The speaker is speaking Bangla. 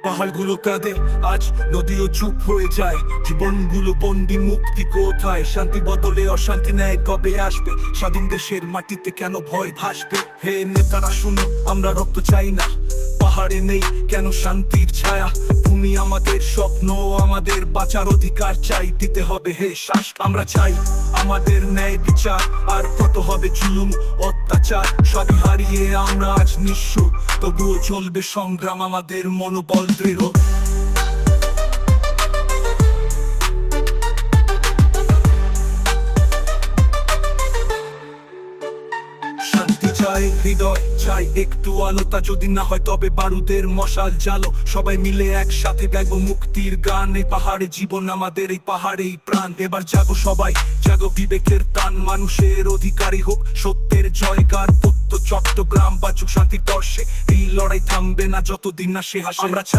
পাহাড়গুলো কাঁদে, আজ নদীও চুপ হয়ে যায়। জীবনগুলো বন্দি, মুক্তি কোথায়? শান্তি বদলে অশান্তি ন্যায় কবে আসবে? স্বাধীন দেশের মাটিতে কেন ভয় ভাসবে? হে নেতারা শুনো, আমরা রক্ত চাই না। পাহাড়ে নেই কেন শান্তির ছায়া? তুমি আমাদের স্বপ্ন, আমাদের বাঁচার অধিকার চাই। দিতে হবে হে শ্বাস, আমরা চাই আমাদের ন্যায় বিচার। আর কত হবে জুলুম অত্যাচার? সবই হারিয়ে আমরা আজ নিঃস্ব, তবুও চলবে সংগ্রাম, আমাদের মনোবল দৃঢ়। শান্তি চাই, হৃদয় চাই একটু আলো, তা যদি না হয় তবে বারুদের মশাল জ্বালো। সবাই মিলে একসাথে গাইবো মুক্তির গান। এই পাহাড়ে জীবন আমাদের, এই পাহাড়েই প্রাণ। এবার জাগো সবাই, জাগো বিবেকের টান। মানুষের অধিকারী হোক সত্যের জয়গান। চট্টগ্রাম বাঁচুক শান্তির দর্শে, এই লড়াই থামবে না যতদিন না সে হাসে। আমরা চাই